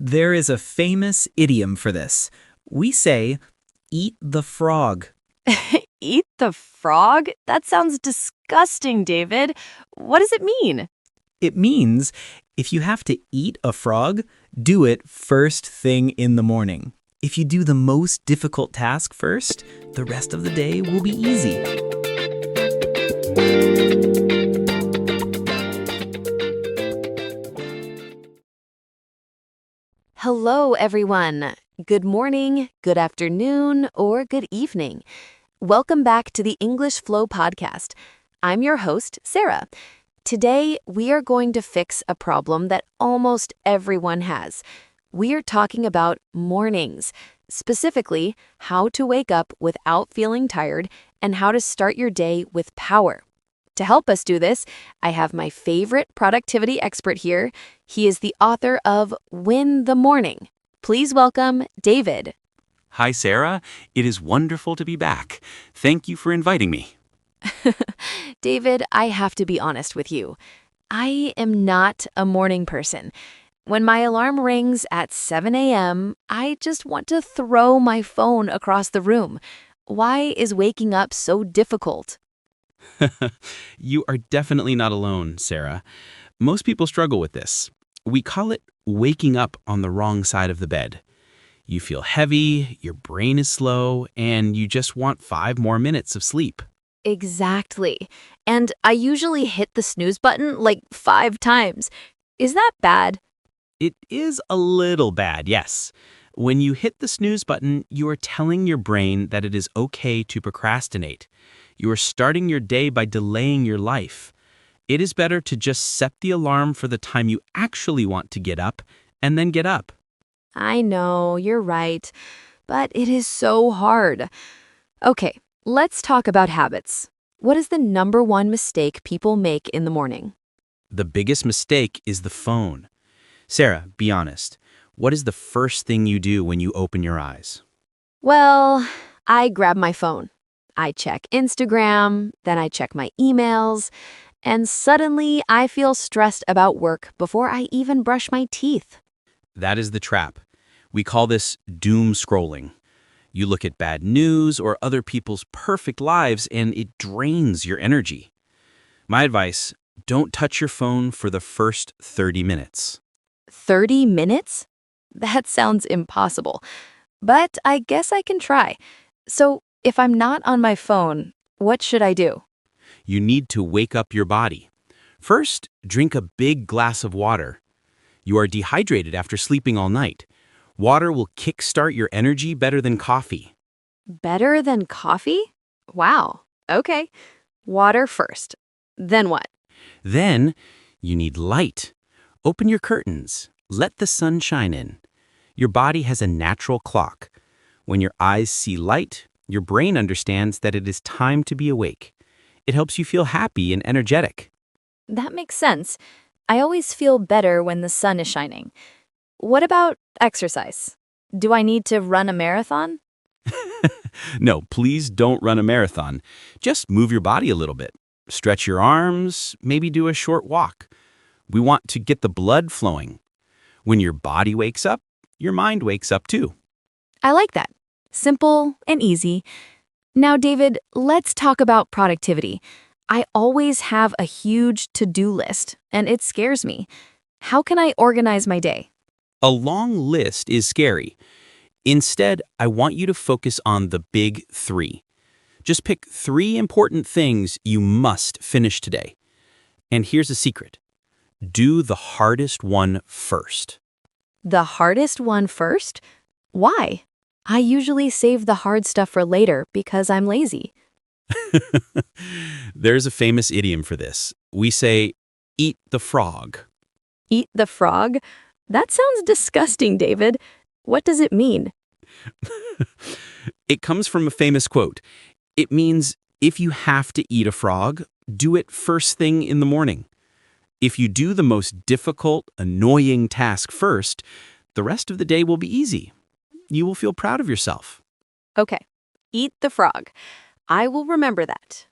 There is a famous idiom for this. We say, eat the frog. Eat the frog? That sounds disgusting, David. What does it mean? It means if you have to eat a frog, do it first thing in the morning. If you do the most difficult task first, the rest of the day will be easy. Hello, everyone. Good morning, good afternoon, or good evening. Welcome back to the English Flow podcast. I'm your host, Sarah. Today, we are going to fix a problem that almost everyone has. We are talking about mornings, specifically how to wake up without feeling tired and how to start your day with power. To help us do this, I have my favorite productivity expert here. He is the author of Win the Morning. Please welcome David. Hi, Sarah. It is wonderful to be back. Thank you for inviting me. David, I have to be honest with you. I am not a morning person. When my alarm rings at 7 a.m., I just want to throw my phone across the room. Why is waking up so difficult? You are definitely not alone, Sarah. Most people struggle with this. We call it waking up on the wrong side of the bed. You feel heavy, your brain is slow, and you just want 5 more minutes of sleep. Exactly. And I usually hit the snooze button like 5 times. Is that bad? It is a little bad, yes. When you hit the snooze button, you are telling your brain that it is okay to procrastinate. You are starting your day by delaying your life. It is better to just set the alarm for the time you actually want to get up, and then get up. I know, you're right. But it is so hard. Okay, let's talk about habits. What is the number one mistake people make in the morning? The biggest mistake is the phone. Sarah, be honest. What is the first thing you do when you open your eyes? Well, I grab my phone. I check Instagram, then I check my emails, and suddenly I feel stressed about work before I even brush my teeth. That is the trap. We call this doom scrolling. You look at bad news or other people's perfect lives and it drains your energy. My advice, don't touch your phone for the first 30 minutes. 30 minutes? That sounds impossible. But I guess I can try. So, if I'm not on my phone, what should I do? You need to wake up your body. First, drink a big glass of water. You are dehydrated after sleeping all night. Water will kickstart your energy better than coffee. Better than coffee? Wow. Okay. Water first. Then what? Then, you need light. Open your curtains. Let the sun shine in. Your body has a natural clock. When your eyes see light, your brain understands that it is time to be awake. It helps you feel happy and energetic. That makes sense. I always feel better when the sun is shining. What about exercise? Do I need to run a marathon? No, please don't run a marathon. Just move your body a little bit. Stretch your arms, maybe do a short walk. We want to get the blood flowing. When your body wakes up, your mind wakes up too. I like that. Simple and easy. Now, David, let's talk about productivity. I always have a huge to-do list, and it scares me. How can I organize my day? A long list is scary. Instead, I want you to focus on the big 3. Just pick 3 important things you must finish today. And here's a secret. Do the hardest one first. The hardest one first? Why? I usually save the hard stuff for later because I'm lazy. There's a famous idiom for this. We say, eat the frog. Eat the frog? That sounds disgusting, David. What does it mean? It comes from a famous quote. It means if you have to eat a frog, do it first thing in the morning. If you do the most difficult, annoying task first, the rest of the day will be easy. You will feel proud of yourself. Okay, eat the frog. I will remember that.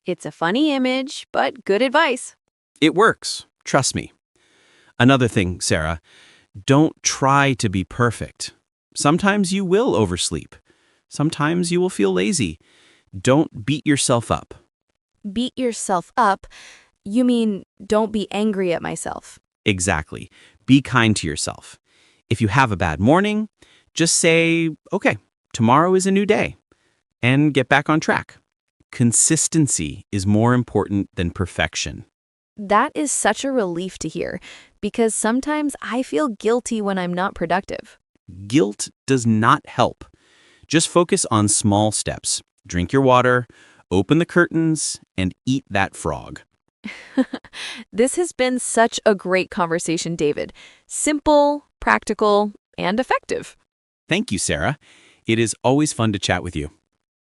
It's a funny image, but good advice. It works. Trust me. Another thing, Sarah, Don't try to be perfect. Sometimes you will oversleep. Sometimes you will feel lazy. Don't beat yourself up. Beat yourself up? You mean don't be angry at myself. Exactly. Be kind to yourself. If you have a bad morning, just say, okay, tomorrow is a new day, and get back on track. Consistency is more important than perfection. That is such a relief to hear, because sometimes I feel guilty when I'm not productive. Guilt does not help. Just focus on small steps. Drink your water, open the curtains, and eat that frog. This has been such a great conversation, David. Simple, practical, and effective. Thank you, Sarah. It is always fun to chat with you.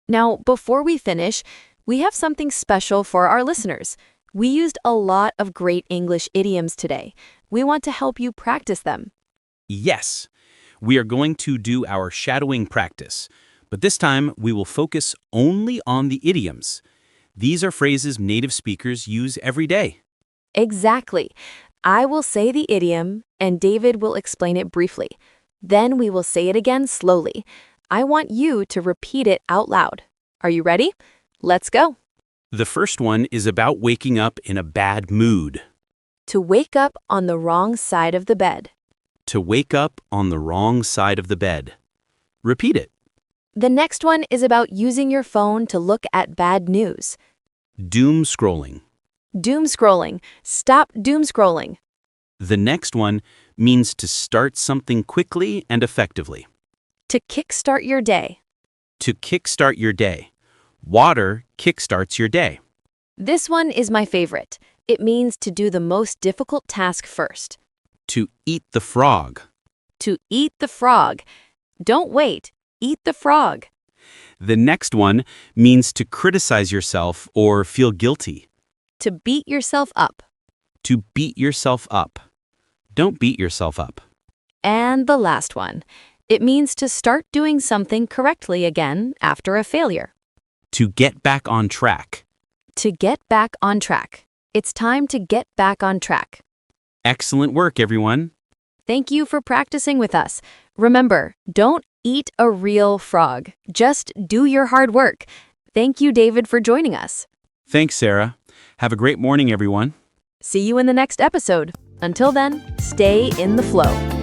Now, before we finish, we have something special for our listeners. We used a lot of great English idioms today. We want to help you practice them. Yes, we are going to do our shadowing practice, but this time we will focus only on the idioms. These are phrases native speakers use every day. Exactly. I will say the idiom, and David will explain it briefly. Then we will say it again slowly. I want you to repeat it out loud. Are you ready? Let's go. The first one is about waking up in a bad mood. To wake up on the wrong side of the bed. To wake up on the wrong side of the bed. Repeat it. The next one is about using your phone to look at bad news. Doom scrolling. Doom scrolling. Stop doom scrolling. The next one means to start something quickly and effectively. To kickstart your day. To kickstart your day. Water kickstarts your day. This one is my favorite. It means to do the most difficult task first. To eat the frog. To eat the frog. Don't wait. Eat the frog. The next one means to criticize yourself or feel guilty. To beat yourself up. To beat yourself up. Don't beat yourself up. And the last one. It means to start doing something correctly again after a failure. To get back on track. To get back on track. It's time to get back on track. Excellent work, everyone. Thank you for practicing with us. Remember, don't eat a real frog. Just do your hard work. Thank you, David, for joining us. Thanks, Sarah. Have a great morning, everyone. See you in the next episode. Until then, stay in the flow.